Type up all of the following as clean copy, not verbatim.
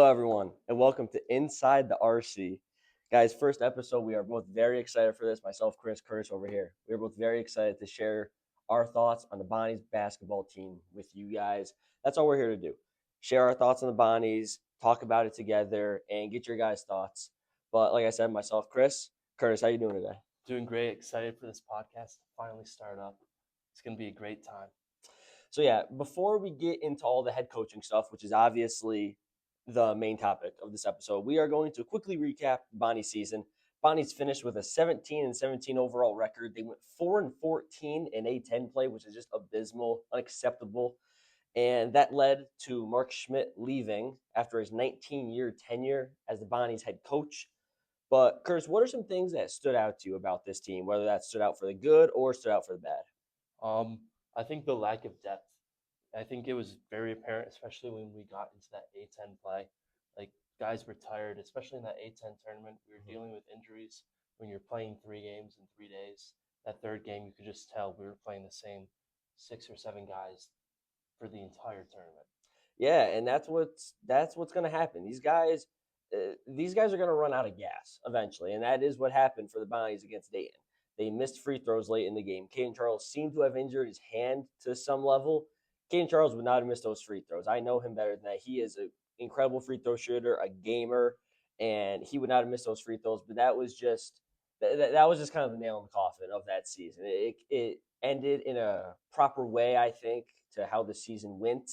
Hello, everyone, and welcome to Inside the RC. Guys, first episode, we are both very excited for this. Myself, Chris, Curtis over here. We are both very excited to share our thoughts on the Bonnies basketball team with you guys. That's all we're here to do. Share our thoughts on the Bonnies, talk about it together, and get your guys' thoughts. But like I said, myself, Chris, Curtis, how you doing today? Doing great. Excited for this podcast to finally start up. It's going to be a great time. So yeah, before we get into all the head coaching stuff, which is obviously the main topic of this episode, we are going to quickly recap Bonnie's season. Bonnie's finished with a 17-17 overall record. They went 4-14 in A10 play, which is just abysmal, unacceptable. And that led to Mark Schmidt leaving after his 19-year tenure as the Bonnie's head coach. But Curtis, what are some things that stood out to you about this team, whether that stood out for the good or stood out for the bad? I think the lack of depth. I think it was very apparent, especially when we got into that A10 play. Like guys were tired, especially in that A10 tournament. We were dealing with injuries when you're playing 3 games in 3 days. That third game, you could just tell we were playing the same 6 or 7 guys for the entire tournament. Yeah, and that's what's going to happen. These guys are going to run out of gas eventually, and that is what happened for the Bonnies against Dayton. They missed free throws late in the game. Caden Charles seemed to have injured his hand to some level. Caden Charles would not have missed those free throws. I know him better than that. He is an incredible free throw shooter, a gamer, and he would not have missed those free throws. But that was just kind of the nail in the coffin of that season. It ended in a proper way, I think, to how the season went.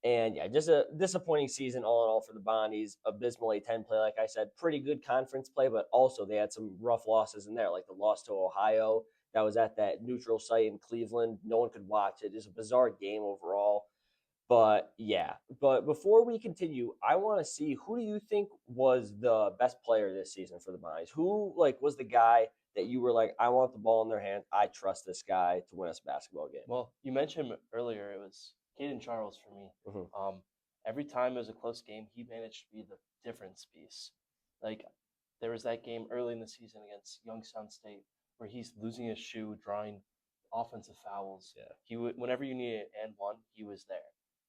And yeah, just a disappointing season all in all for the Bonnies. Abysmal A10 play, like I said, pretty good conference play, but also they had some rough losses in there, like the loss to Ohio. That was at that neutral site in Cleveland. No one could watch it. It's a bizarre game overall. But yeah, but before we continue, I want to see, who do you think was the best player this season for the Bonnies? Who was the guy that you were like, I want the ball in their hand. I trust this guy to win us a basketball game. Well, you mentioned earlier it was Caden Charles for me. Mhm. Every time it was a close game, he managed to be the difference piece. Like there was that game early in the season against Youngstown State where he's losing his shoe, drawing offensive fouls. Yeah. He would whenever you needed an and one, he was there.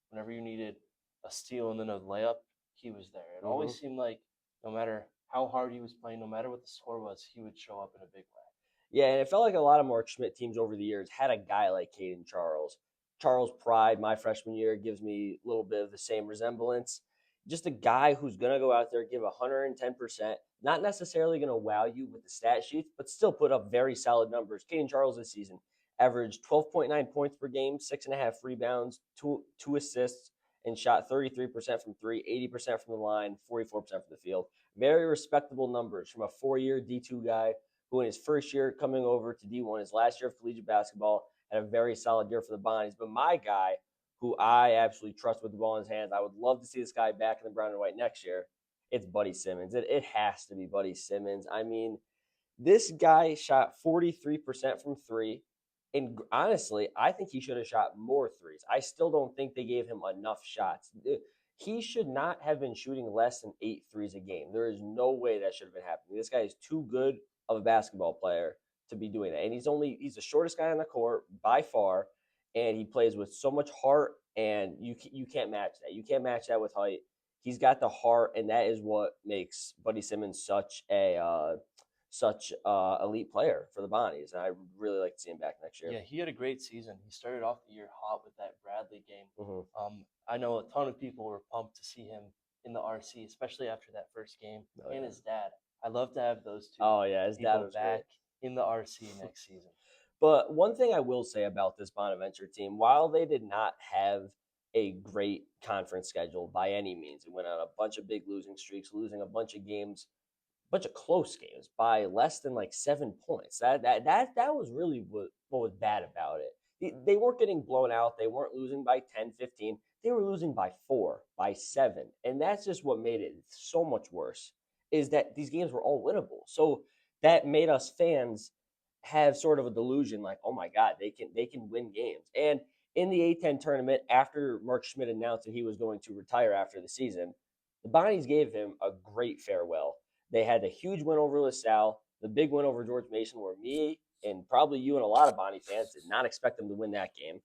Whenever you needed a steal and then a layup, he was there. It Mhm. always seemed like no matter how hard he was playing, no matter what the score was, he would show up in a big way. Yeah, and it felt like a lot of Mark Schmidt teams over the years had a guy like Caden Charles. Charles Pride, my freshman year, gives me a little bit of the same resemblance. Just a guy who's going to go out there, give 110%, not necessarily going to wow you with the stat sheets, but still put up very solid numbers. Caden Charles this season averaged 12.9 points per game, 6.5 rebounds, two assists, and shot 33% from three, 80% from the line, 44% from the field. Very respectable numbers from a 4-year D2 guy who in his first year coming over to D1, his last year of collegiate basketball, had a very solid year for the Bonnies. But my guy, who I absolutely trust with the ball in his hands, I would love to see this guy back in the brown and white next year. It's Buddy Simmons. It has to be Buddy Simmons. I mean, this guy shot 43% from three. And honestly, I think he should have shot more threes. I still don't think they gave him enough shots. He should not have been shooting less than 8 threes a game. There is no way that should have been happening. This guy is too good of a basketball player to be doing that. And he's the shortest guy on the court by far, and he plays with so much heart. And you can't match that. You can't match that with height. He's got the heart, and that is what makes Buddy Simmons such elite player for the Bonnies, and I really like to see him back next year. Yeah, he had a great season. He started off the year hot with that Bradley game. Mhm. I know a ton of people were pumped to see him in the RC, especially after that first game, Oh, and yeah. his dad. I love to have those two Oh yeah, his dad people was back great. in the RC next season. But one thing I will say about this Bonaventure team, while they did not have a great conference schedule by any means, it went on a bunch of big losing streaks, losing a bunch of games, bunch of close games by less than like 7 points. That was really what was bad about it. They weren't getting blown out. They weren't losing by 10, 15. They were losing by 4, by 7. And that's just what made it so much worse, is that these games were all winnable. So that made us fans have sort of a delusion like, oh my God, they can win games. And in the A10 tournament, after Mark Schmidt announced that he was going to retire after the season, the Bonnies gave him a great farewell. They had a huge win over LaSalle, the big win over George Mason, where me and probably you and a lot of Bonnie fans did not expect them to win that game.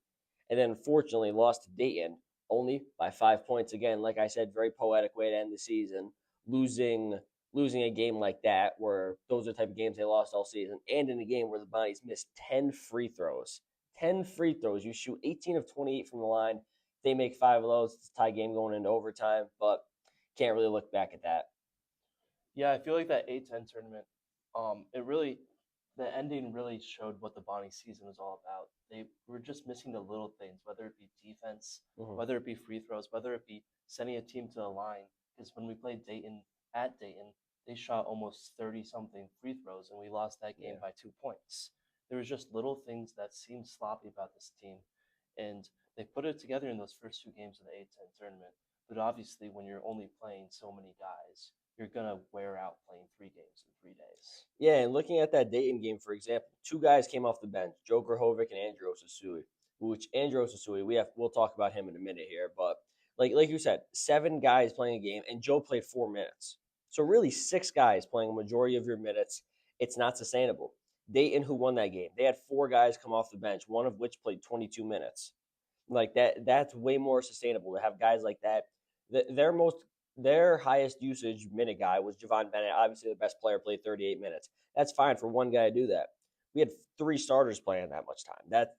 And then, fortunately, lost to Dayton, only by 5 points. Again, like I said, very poetic way to end the season. Losing a game like that, where those are the type of games they lost all season, and in a game where the Bonnies missed 10 free throws. 10 free throws. You shoot 18 of 28 from the line. They make 5 of those. It's a tie game going into overtime, but can't really look back at that. Yeah, I feel like that A10 tournament, it really, the ending really showed what the Bonnie season was all about. They were just missing the little things, whether it be defense, Mhm. whether it be free throws, whether it be sending a team to the line. Because when we played Dayton at Dayton, they shot almost 30 something free throws and we lost that game Yeah. by 2 points. There was just little things that seemed sloppy about this team. And they put it together in those first 2 games of the A10 tournament. But obviously, when you're only playing so many guys, you're gonna wear out playing 3 games in 3 days. Yeah, and looking at that Dayton game, for example, 2 guys came off the bench, Joe Grahovic and Andrew Osasui. Which Andrew Osasui, we'll talk about him in a minute here, but like you said, 7 guys playing a game, and Joe played 4 minutes. So really, 6 guys playing a majority of your minutes. It's not sustainable. Dayton, who won that game, they had 4 guys come off the bench, one of which played 22 minutes. Like that's way more sustainable to have guys like that. Their highest usage minute guy was Javon Bennett. Obviously, the best player played 38 minutes. That's fine for one guy to do that. We had 3 starters playing that much time.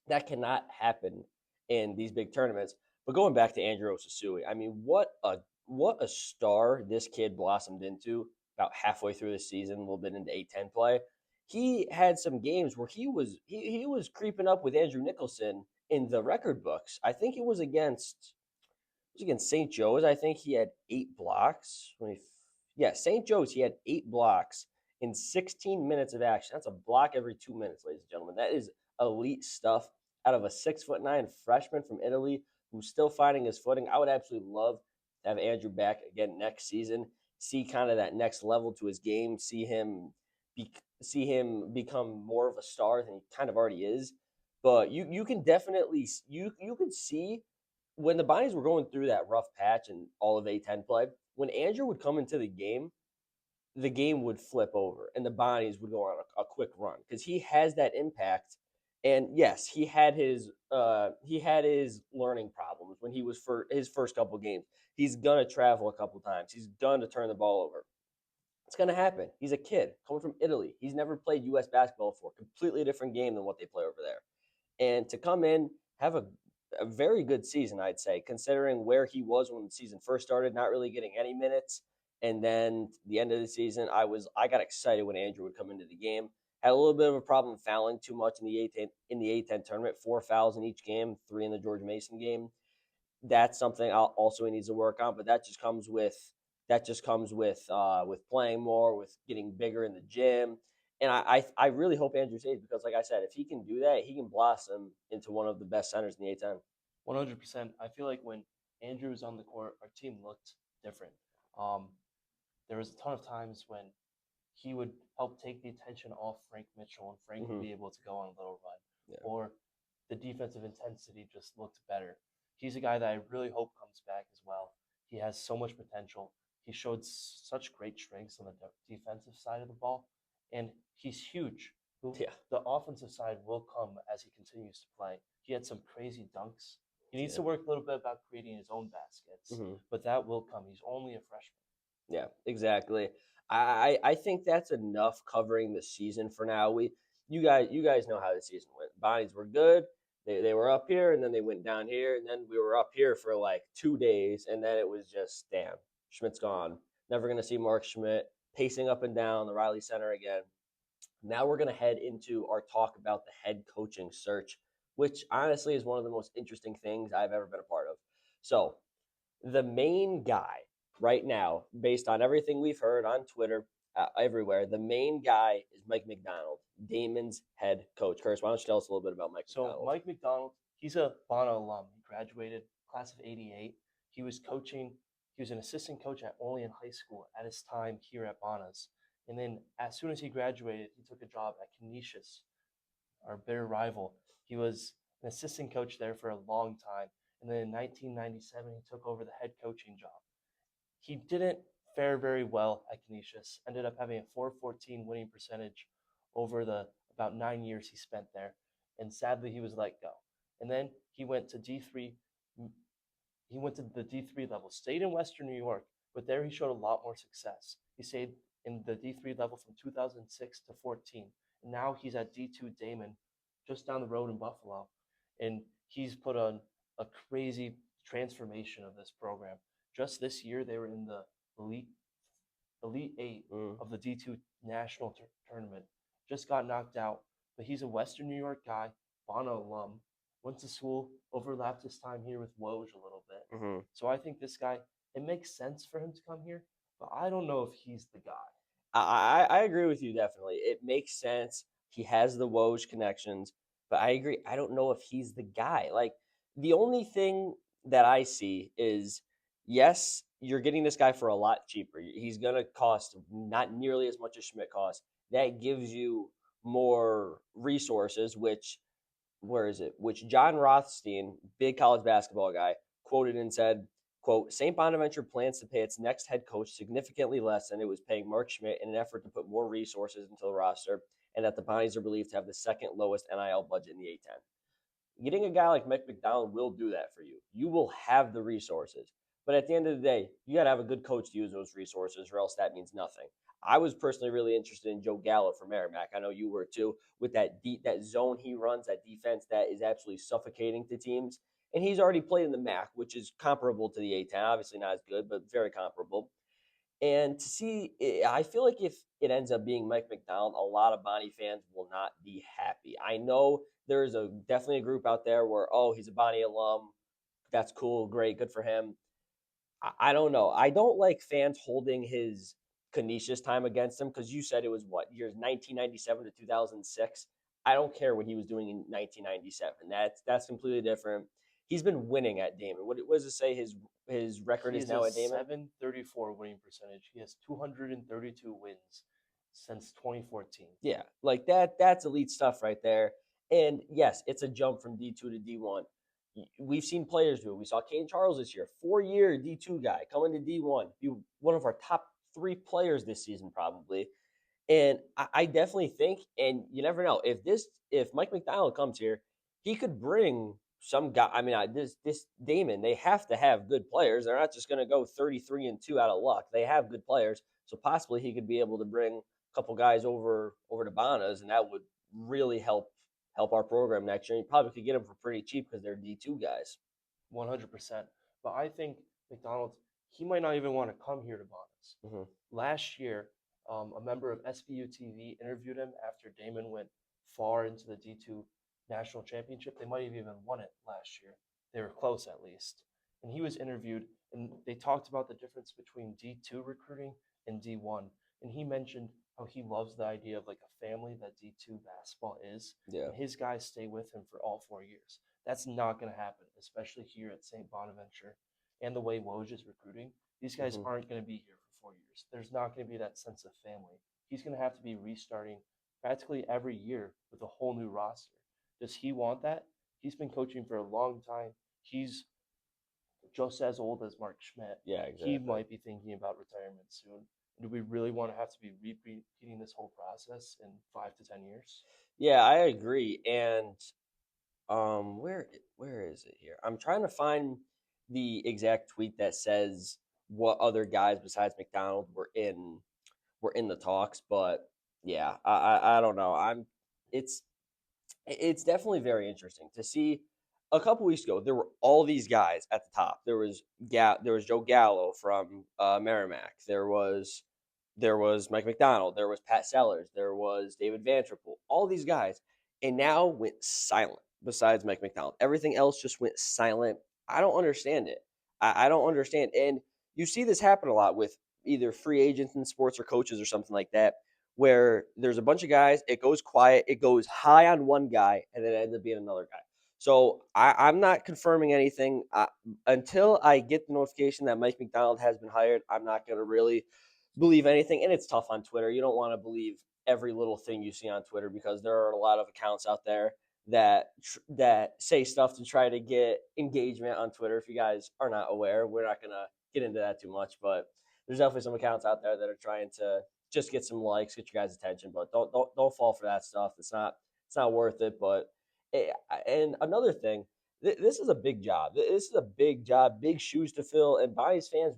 That cannot happen in these big tournaments. But going back to Andrew Osasui, I mean, what a star this kid blossomed into about halfway through the season, a little bit into A10 play. He had some games where he was creeping up with Andrew Nicholson in the record books. I think it was against St. Joe's. I think he had 8 blocks. Yeah, St. Joe's. He had 8 blocks in 16 minutes of action. That's a block every 2 minutes, ladies and gentlemen. That is elite stuff out of a 6'9" freshman from Italy who's still finding his footing. I would absolutely love to have Andrew back again next season. See kind of that next level to his game. See him become more of a star than he kind of already is. But you can definitely you can see when the Bonnies were going through that rough patch and all of A10 play, when Andrew would come into the game would flip over and the Bonnies would go on a quick run because he has that impact. And yes, he had his learning problems when he was for his first couple games. He's gonna travel a couple times. He's gonna turn the ball over. It's gonna happen. He's a kid coming from Italy. He's never played U.S. basketball before. Completely different game than what they play over there. And to come in, have a very good season, I'd say, considering where he was when the season first started, not really getting any minutes. And then the end of the season, I got excited when Andrew would come into the game. Had a little bit of a problem fouling too much in the A10 tournament. 4 fouls in each game, 3 in the George Mason game. That's something also he needs to work on. But that just comes with playing more, with getting bigger in the gym. And I really hope Andrew stays because, like I said, if he can do that, he can blossom into one of the best centers in the A10. 100%. I feel like when Andrew was on the court, our team looked different. Um, there was a ton of times when he would help take the attention off Frank Mitchell, and Frank would Mm-hmm. be able to go on a little run, Yeah. or the defensive intensity just looked better. He's a guy that I really hope comes back as well. He has so much potential. He showed such great strengths on the defensive side of the ball, and he's huge. Yeah. The offensive side will come as he continues to play. He had some crazy dunks. He needs to Yeah. work a little bit about creating his own baskets, Mm-hmm. but that will come. He's only a freshman. Yeah, exactly. I think that's enough covering the season for now. You guys know how the season went. Bonnies were good. They were up here and then they went down here and then we were up here for like 2 days and then it was just damn, Schmidt's gone. Never gonna see Mark Schmidt pacing up and down the Riley Center again. Now we're gonna head into our talk about the head coaching search, which honestly is one of the most interesting things I've ever been a part of. So the main guy right now, based on everything we've heard on Twitter, everywhere, the main guy is Mike Macdonald, Damon's head coach. Curtis, why don't you tell us a little bit about Mike So Macdonald? Mike Macdonald, he's a Bono alum. He graduated class of '88. He was coaching. He was an assistant coach at Olean High School at his time here at Bona's. And then as soon as he graduated, he took a job at Canisius, our bitter rival. He was an assistant coach there for a long time. And then in 1997, he took over the head coaching job. He didn't fare very well at Canisius, ended up having a 414 winning percentage over the about 9 years he spent there. And sadly, he was let go. And then he went to D3 He went to the D3 level, stayed in Western New York, but there he showed a lot more success. He stayed in the D3 level from 2006 to 14. And now he's at D2 Damon, just down the road in Buffalo. And he's put on a crazy transformation of this program. Just this year, they were in the Elite, Elite Eight Mm. of the D2 National Tournament. Just got knocked out, but he's a Western New York guy, Bono alum, went to school, overlapped his time here with Woj a little bit. Mm-hmm. So I think this guy, it makes sense for him to come here, but I don't know if he's the guy. I agree with you definitely. It makes sense. He has the Woj connections, but I agree. I don't know if he's the guy. Like the only thing that I see is yes, you're getting this guy for a lot cheaper. He's gonna cost not nearly as much as Schmidt costs. That gives you more resources, which where is it? Which John Rothstein, big college basketball guy, quoted and said, quote, St. Bonaventure plans to pay its next head coach significantly less than it was paying Mark Schmidt in an effort to put more resources into the roster, and that the Bonnies are believed to have the second lowest NIL budget in the A10. Getting a guy like Mike Macdonald will do that for you. You will have the resources. But at the end of the day, you got to have a good coach to use those resources, or else that means nothing. I was personally really interested in Joe Gallo from Merrimack. I know you were too, with that zone he runs, that defense that is absolutely suffocating to teams. And he's already played in the MAC, which is comparable to the A10. Obviously not as good, but very comparable. And to see, I feel like if it ends up being Mike Macdonald, a lot of Bonnie fans will not be happy. I know there's definitely a group out there where, oh, he's a Bonnie alum. That's cool, great, good for him. I don't know. I don't like fans holding his Canisius time against him because you said it was what years 1997 to 2006. I don't care what he was doing in 1997. That's completely different. He's been winning at Damon. What does it say his record He is is now a at Damon? 734 winning percentage. He has 232 wins since 2014. Yeah, like that's elite stuff right there. And yes, it's a jump from D2 to D1. We've seen players do it. We saw Kane Charles this year, 4-year D2 guy coming to D1, be one of our top 3 players this season probably. And I definitely think, and you never know if Mike Macdonald comes here, he could bring some guy. I mean, this Damon, they have to have good players. They're not just going to go 33-2 out of luck. They have good players, so possibly he could be able to bring a couple guys over to Bonas, and that would really help our program next year. You probably could get them for pretty cheap because they're D2 guys. 100%. But I think McDonald's, he might not even want to come here to Bonus. Mm-hmm. Last year, a member of SBU TV interviewed him after Damon went far into the D2 national championship. They might have even won it last year. They were close at least. And he was interviewed, and they talked about the difference between D2 recruiting and D1. And he mentioned how he loves the idea of like a family that D2 basketball is. Yeah. And his guys stay with him for all 4 years. That's not going to happen, especially here at St. Bonaventure. And the way Woj is recruiting, these guys Mhm. aren't going to be here for 4 years. There's not going to be that sense of family. He's going to have to be restarting practically every year with a whole new roster. Does he want that? He's been coaching for a long time. He's just as old as Mark Schmidt. Yeah, He exactly. might be thinking about retirement soon. Do we really want to have to be repeating this whole process in 5 to 10 years? Yeah, I agree. And where is it here? I'm trying to find the exact tweet that says what other guys besides McDonald were in the talks, but yeah, I don't know. It's it's definitely very interesting to see. A couple weeks ago, there were all these guys at the top. There was Joe Gallo from Merrimack. There was Mike McDonald. There was Pat Sellers. There was David Vanterpool. All these guys, and now went silent. Besides Mike McDonald, everything else just went silent. I don't understand it. I don't understand, and you see this happen a lot with either free agents in sports or coaches or something like that, where there's a bunch of guys, it goes quiet, it goes high on one guy, and then it ends up being another guy. So I'm not confirming anything until I get the notification that Mike McDonald has been hired. I'm not going to really believe anything, and it's tough on Twitter. You don't want to believe every little thing you see on Twitter because there are a lot of accounts out there that say stuff to try to get engagement on Twitter. If you guys are not aware, we're not going to get into that too much, but there's definitely some accounts out there that are trying to just get some likes, get you guys' attention, but don't fall for that stuff. It's not worth it. But and another thing, this is a big job. This is a big job, big shoes to fill. And Bias fans,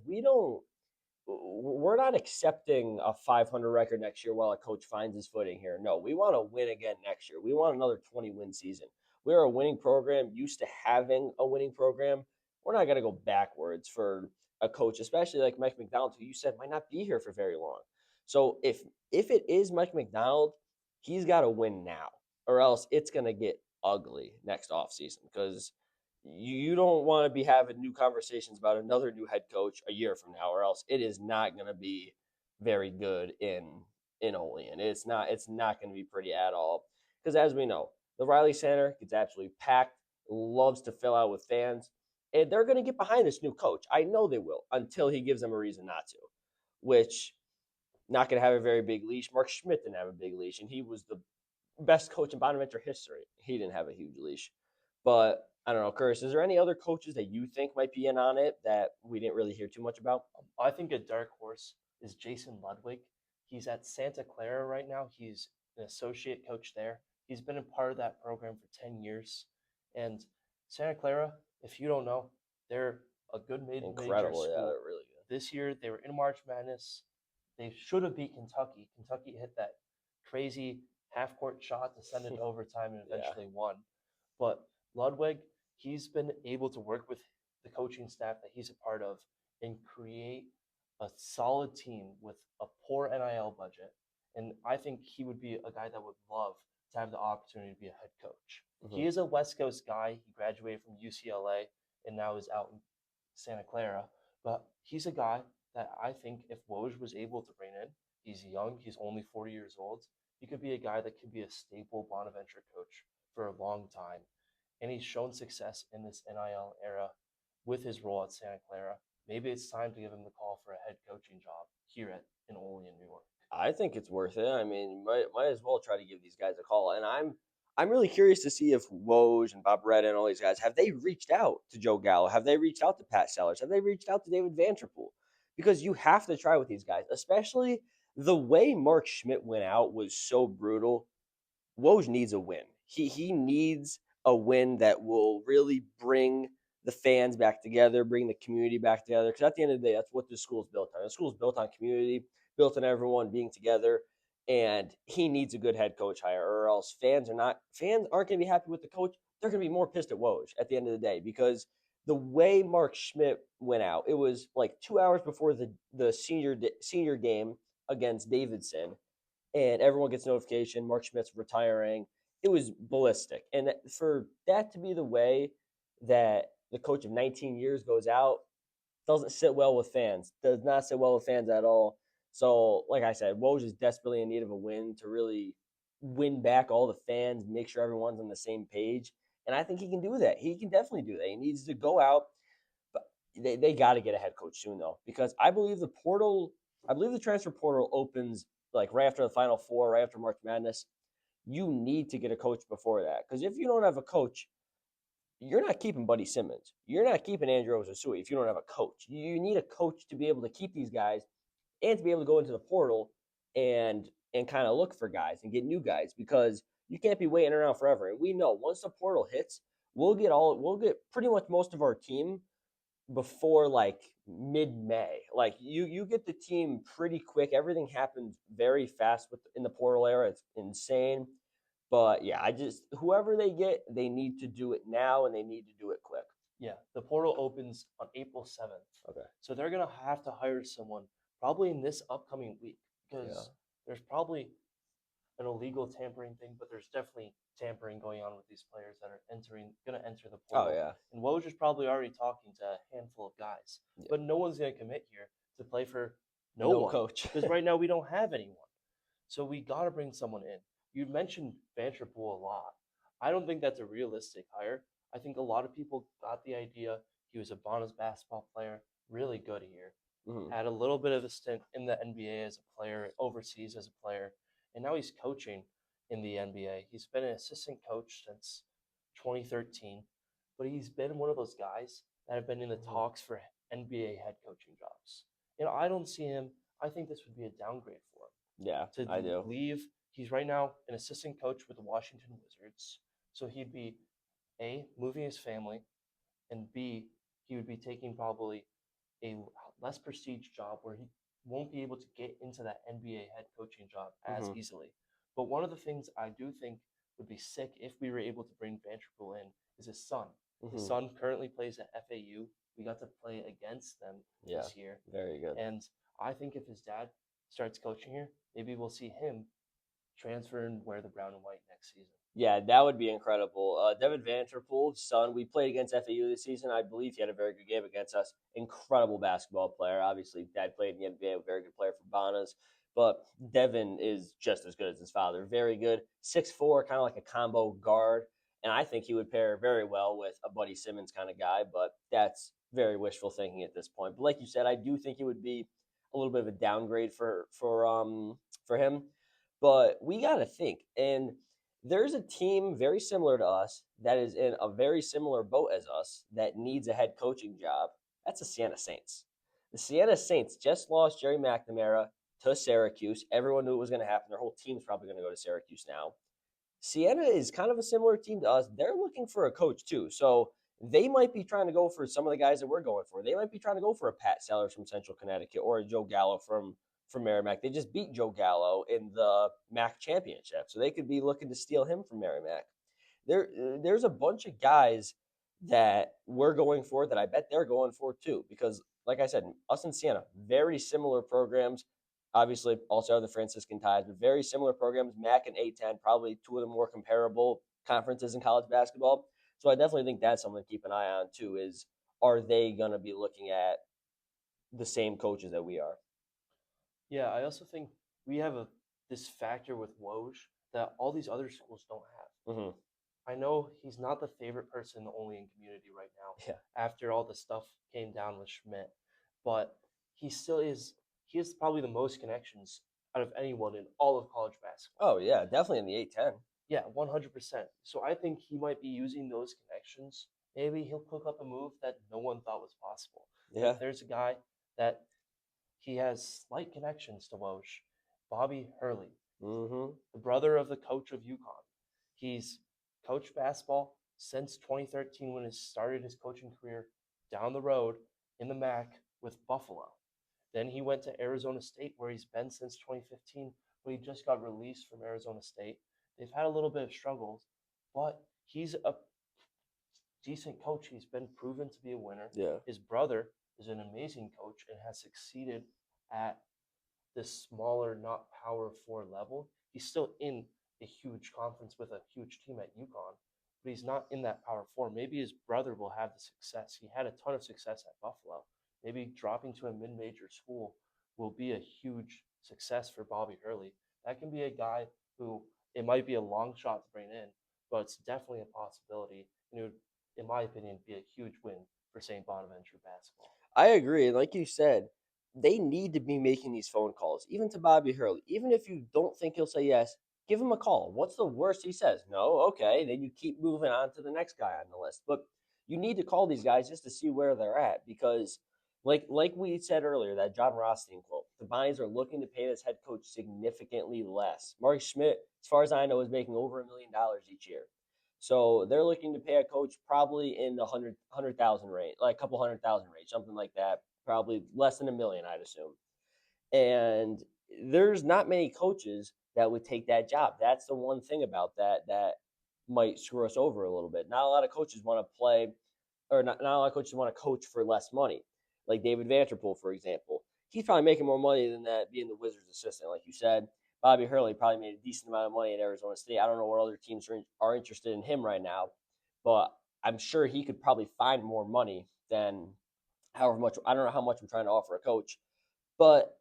we're not accepting a 500 record next year while a coach finds his footing here. No, we want to win again next year. We want another 20-win season. We're a winning program, used to having a winning program. We're not going to go backwards for a coach, especially like Mike Macdonald, who you said might not be here for very long. So if it is Mike Macdonald, he's got to win now, or else it's going to get ugly next offseason because you don't want to be having new conversations about another new head coach a year from now, or else it is not going to be very good in Olean. It's not going to be pretty at all because as we know, the Riley Center gets absolutely packed, loves to fill out with fans, and they're going to get behind this new coach. I know they will until he gives them a reason not to, which not going to have a very big leash. Mark Schmidt didn't have a big leash, and he was the best coach in Bonaventure history. He didn't have a huge leash. But I don't know, Curtis, is there any other coaches that you think might be in on it that we didn't really hear too much about? I think a dark horse is Jason Ludwig. He's at Santa Clara right now. He's an associate coach there. He's been a part of that program for 10 years. And Santa Clara, if you don't know, they're a good mid-major Incredible, yeah, school. they're really good. This year, they were in March Madness. They should have beat Kentucky. Kentucky hit that crazy half-court shot to send it to overtime and Yeah. eventually won. But Ludwig, he's been able to work with the coaching staff that he's a part of and create a solid team with a poor NIL budget. And I think he would be a guy that would love to have the opportunity to be a head coach. Mhm. He is a West Coast guy. He graduated from UCLA and now is out in Santa Clara. But he's a guy that I think if Woj was able to bring in, he's young, he's only 40 years old. He could be a guy that could be a staple Bonaventure coach for a long time. And he's shown success in this NIL era with his role at Santa Clara. Maybe it's time to give him the call for a head coaching job here in Olean, New York. I think it's worth it. I mean, might as well try to give these guys a call. And I'm really curious to see if Woj and Bob Retta and all these guys have they reached out to Joe Gallo? Have they reached out to Pat Sellers? Have they reached out to David Vanterpool? Because you have to try with these guys, especially the way Mark Schmidt went out was so brutal. Woj needs a win. He needs a win that will really bring the fans back together, bring the community back together. Because at the end of the day, that's what the school's built on. The school's built on community, built on everyone being together. And he needs a good head coach hire, or else fans aren't going to be happy with the coach. They're going to be more pissed at Woj at the end of the day because the way Mark Schmidt went out, it was like 2 hours before the senior game against Davidson, and everyone gets notification Mark Schmidt's retiring. It was ballistic. And for that to be the way that the coach of 19 years goes out, doesn't sit well with fans. Does not sit well with fans at all. So, like I said, Woj is desperately in need of a win to really win back all the fans, make sure everyone's on the same page. And I think he can do that. He can definitely do that. He needs to go out, but they got to get a head coach soon, though, because I believe the transfer portal opens like right after the Final Four, right after March Madness. You need to get a coach before that because if you don't have a coach, you're not keeping Buddy Simmons. You're not keeping Andrew Ozasui if you don't have a coach. You need a coach to be able to keep these guys and to be able to go into the portal and kind of look for guys and get new guys because you can't be waiting around forever. And we know once the portal hits, we'll get pretty much most of our team before like mid-May. Like you get the team pretty quick. Everything happens very fast in the portal era. It's insane. But yeah, I just whoever they get, they need to do it now and they need to do it quick. Yeah, the portal opens on April 7th. Okay. So they're going to have to hire someone probably in this upcoming week because there's probably an illegal tampering thing, but there's definitely tampering going on with these players that are going to enter the portal. Oh yeah. And Woj is probably already talking to a handful of guys, but no one's going to commit here to play for no one coach. because right now we don't have anyone. So we got to bring someone in. You mentioned Vanterpool a lot. I don't think that's a realistic hire. I think a lot of people got the idea. He was a Bonus basketball player, really good here. Mhm. Had a little bit of a stint in the NBA as a player, overseas as a player, and now he's coaching in the NBA. He's been an assistant coach since 2013, but he's been one of those guys that have been in the talks for NBA head coaching jobs. And I don't see him. I think this would be a downgrade for him. Yeah, To I do. leave. He's right now an assistant coach with the Washington Wizards, so he'd be A, moving his family, and B, he would be taking probably a less prestige job where he won't be able to get into that NBA head coaching job as Hmm. easily. But one of the things I do think would be sick if we were able to bring Vanderpool in is his son. His Hmm. son currently plays at FAU. We got to play against them Yeah, this year. very good. And I think if his dad starts coaching here, maybe we'll see him transfer and wear the brown and white next season. Yeah, that would be incredible. Devin Vanterpool's son, we played against FAU this season. I believe he had a very good game against us. Incredible basketball player. Obviously, dad played in the NBA, a very good player for Bonas. But Devin is just as good as his father. Very good. 6'4", kind of like a combo guard. And I think he would pair very well with a Buddy Simmons kind of guy, but that's very wishful thinking at this point. But like you said, I do think it would be a little bit of a downgrade for him. But we got to think, and there's a team very similar to us that is in a very similar boat as us that needs a head coaching job. That's the Siena Saints. The Siena Saints just lost Jerry McNamara to Syracuse. Everyone knew it was going to happen. Their whole team's probably going to go to Syracuse now. Siena is kind of a similar team to us. They're looking for a coach too. So they might be trying to go for some of the guys that we're going for. They might be trying to go for a Pat Sellers from Central Connecticut or a Joe Gallo from Merrimack. They just beat Joe Gallo in the MAC championship. So they could be looking to steal him from Merrimack. There's a bunch of guys that we're going for that I bet they're going for too. Because like I said, us and Siena, very similar programs. Obviously, also have the Franciscan ties, but very similar programs. MAC and A10, probably two of the more comparable conferences in college basketball. So I definitely think that's something to keep an eye on too. Is are they going to be looking at the same coaches that we are? Yeah, I also think we have this factor with Woj that all these other schools don't have. Hmm. I know he's not the favorite person only in community right now Yeah. after all the stuff came down with Schmidt, but he still is. He has probably the most connections out of anyone in all of college basketball. Oh yeah, definitely in the A10. Yeah, 100%. So I think he might be using those connections. Maybe he'll cook up a move that no one thought was possible. Yeah. Like there's a guy that he has slight connections to Woj, Bobby Hurley, Hmm. the brother of the coach of UConn. He's coached basketball since 2013 when he started his coaching career down the road in the MAC with Buffalo. Then he went to Arizona State where he's been since 2015, when he just got released from Arizona State. They've had a little bit of struggles, but he's a decent coach. He's been proven to be a winner. Yeah. His brother is an amazing coach and has succeeded at this smaller, not power four level. He's still in a huge conference with a huge team at UConn, but he's not in that power four. Maybe his brother will have the success. He had a ton of success at Buffalo. Maybe dropping to a mid major school will be a huge success for Bobby Hurley. That can be a guy who it might be a long shot to bring in, but it's definitely a possibility. And it would, in my opinion, be a huge win for St. Bonaventure basketball. I agree. And like you said, they need to be making these phone calls, even to Bobby Hurley. Even if you don't think he'll say yes, give him a call. What's the worst he says? No, okay. Then you keep moving on to the next guy on the list. But you need to call these guys just to see where they're at because, like we said earlier, that John Rothstein quote, the Bonnies are looking to pay this head coach significantly less. Mark Schmidt, as far as I know, is making over $1 million each year. So they're looking to pay a coach probably in the 100,000 range, like a couple 100,000 range, something like that. Probably less than a million, I'd assume. And there's not many coaches that would take that job. That's the one thing about that might screw us over a little bit. Not a lot of coaches want to play, or not a lot of coaches want to coach for less money. Like David Vanterpool, for example. He's probably making more money than that being the Wizards assistant, like you said. Bobby Hurley probably made a decent amount of money at Arizona State. I don't know what other teams are interested in him right now, but I'm sure he could probably find more money than however much. I don't know how much I'm trying to offer a coach, but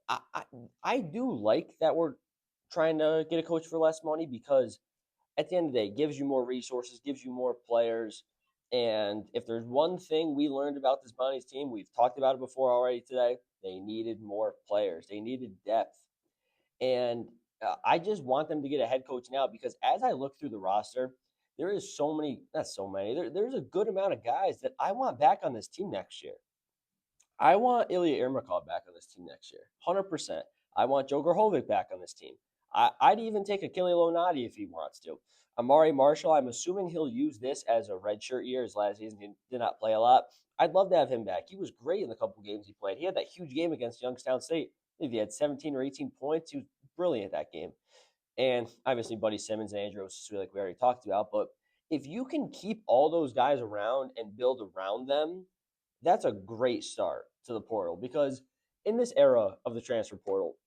I do like that we're trying to get a coach for less money because at the end of the day, it gives you more resources, gives you more players. And if there's one thing we learned about this Bonnie's team, we've talked about it before already today. They needed more players. They needed depth. And I just want them to get a head coach now because as I look through the roster, there is so many, not so many, there's a good amount of guys that I want back on this team next year. I want Ilya Irmakov back on this team next year, 100%. I want Joe Grahovic back on this team. I'd even take Achille Lonati if he wants to. Amari Marshall, I'm assuming he'll use this as a redshirt year. His last season, he did not play a lot. I'd love to have him back. He was great in the couple games he played. He had that huge game against Youngstown State. I think he had 17 or 18 points. He was brilliant that game. And obviously, Buddy Simmons and Andrew Osui, like we already talked about. But if you can keep all those guys around and build around them, that's a great start to the portal. Because in this era of the transfer portal,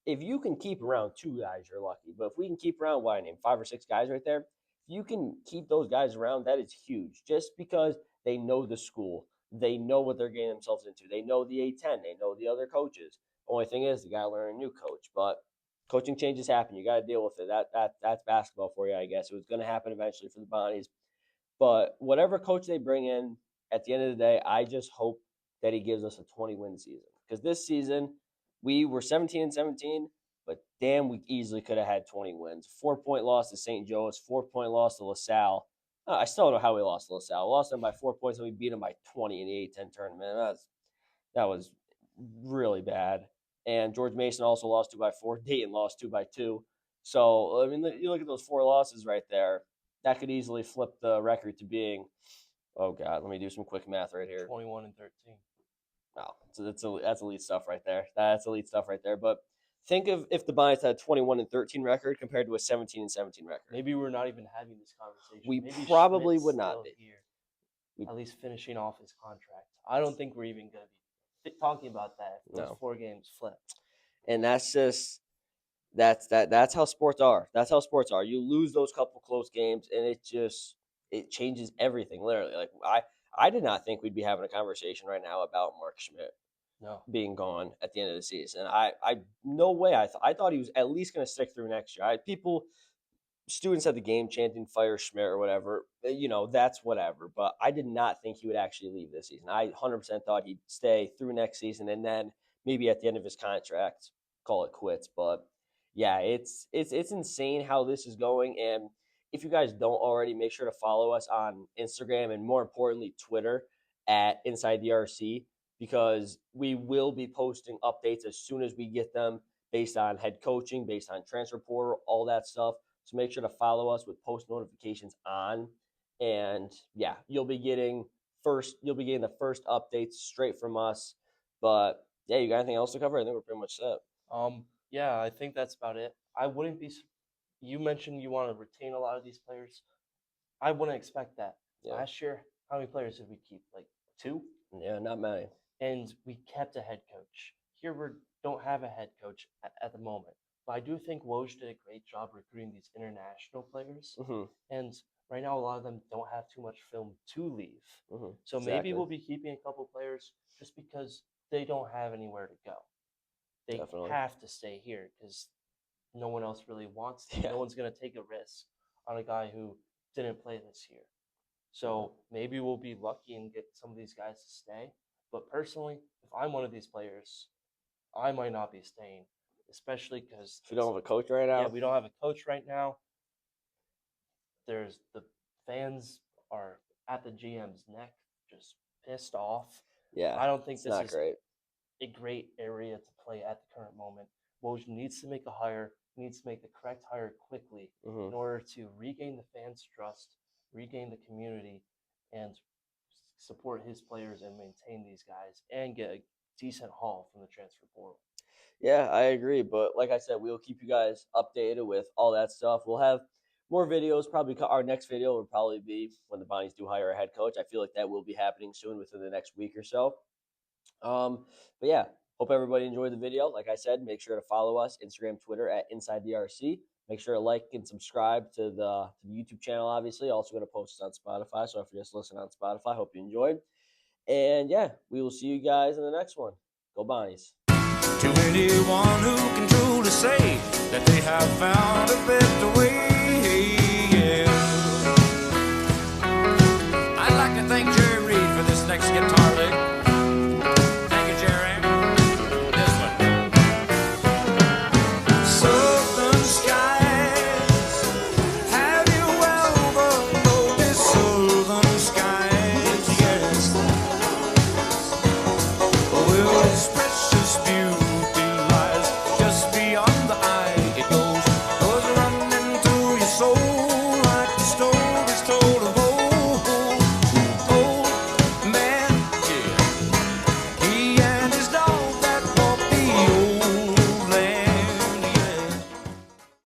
if you can keep around 2 guys, you're lucky. But if we can keep around, what I name 5 or 6 guys right there, if you can keep those guys around, that is huge. Just because they know the school, they know what they're getting themselves into, they know the A10, they know the other coaches. Only thing is, they got to learn a new coach. But coaching changes happen. You got to deal with it. That's basketball for you, I guess. It was going to happen eventually for the Bonnies. But whatever coach they bring in, at the end of the day, I just hope that he gives us a 20-win season. Because this season, we were 17-17, but damn, we easily could have had 20 wins. 4-point loss to St. Joe's, 4-point loss to LaSalle. I still don't know how we lost to LaSalle. We lost them by 4 points, and we beat them by 20 in the A10 tournament. That was really bad. And George Mason also lost 2 by 4. Dayton lost 2 by 2. So, I mean, you look at those 4 losses right there. That could easily flip the record to being, oh, God, let me do some quick math right here. 21-13. Oh, so that's elite stuff right there. That's elite stuff right there. But think of if the Bonnies had a 21-13 record compared to a 17-17 record. Maybe we're not even having this conversation. We Maybe probably Schmidt's would not still be. Here, at least finishing off his contract. I don't think we're even going to be talking about that if those 4 games flip. And that's just that's how sports are. That's how sports are. You lose those couple close games, and it changes everything. Literally, like I did not think we'd be having a conversation right now about Mark Schmidt being gone at the end of the season. I no way. I thought he was at least going to stick through next year. Students at the game chanting "Fire Schmidt" or whatever. That's whatever. But I did not think he would actually leave this season. I 100% thought he'd stay through next season, and then maybe at the end of his contract, call it quits. But yeah, it's insane how this is going. And if you guys don't already, make sure to follow us on Instagram and more importantly, Twitter at Inside the RC, because we will be posting updates as soon as we get them based on head coaching, based on transfer portal, all that stuff. So make sure to follow us with post notifications on. And yeah, you'll be getting the first updates straight from us. But yeah, you got anything else to cover? I think we're pretty much set. Yeah, I think that's about it. I wouldn't be. You mentioned you want to retain a lot of these players. I wouldn't expect that. Yeah. Last year, how many players did we keep? Like 2? Yeah, not many. And we kept a head coach. Here we don't have a head coach at the moment. But I do think Woj did a great job recruiting these international players. Mm-hmm. And right now, a lot of them don't have too much film to leave. Mm-hmm. So maybe we'll be keeping a couple players just because they don't have anywhere to go. They Definitely have to stay here because no one else really wants to. Yeah. No one's going to take a risk on a guy who didn't play this year. So maybe we'll be lucky and get some of these guys to stay. But personally, if I'm one of these players, I might not be staying, especially because we don't have a coach right now. Yeah, we don't have a coach right now. The fans are at the GM's neck, just pissed off. Yeah, I don't think it's this not is great. a great area to play at the current moment. Woj needs to make a hire, needs to make the correct hire quickly in order to regain the fans' trust, regain the community, and support his players and maintain these guys and get a decent haul from the transfer portal. Yeah, I agree. But like I said, we'll keep you guys updated with all that stuff. We'll have more videos. Probably our next video will probably be when the Bonnies do hire a head coach. I feel like that will be happening soon within the next week or so. But yeah, hope everybody enjoyed the video. Like I said, make sure to follow us, Instagram, Twitter at Inside the RC. Make sure to like and subscribe to the YouTube channel, obviously. Also going to post this on Spotify, so if you're just listening on Spotify, hope you enjoyed. And yeah, we will see you guys in the next one. Go Bonnies. To anyone who can truly say that they have found a better way, yeah. I'd like to thank Jerry Reed for this next guitar.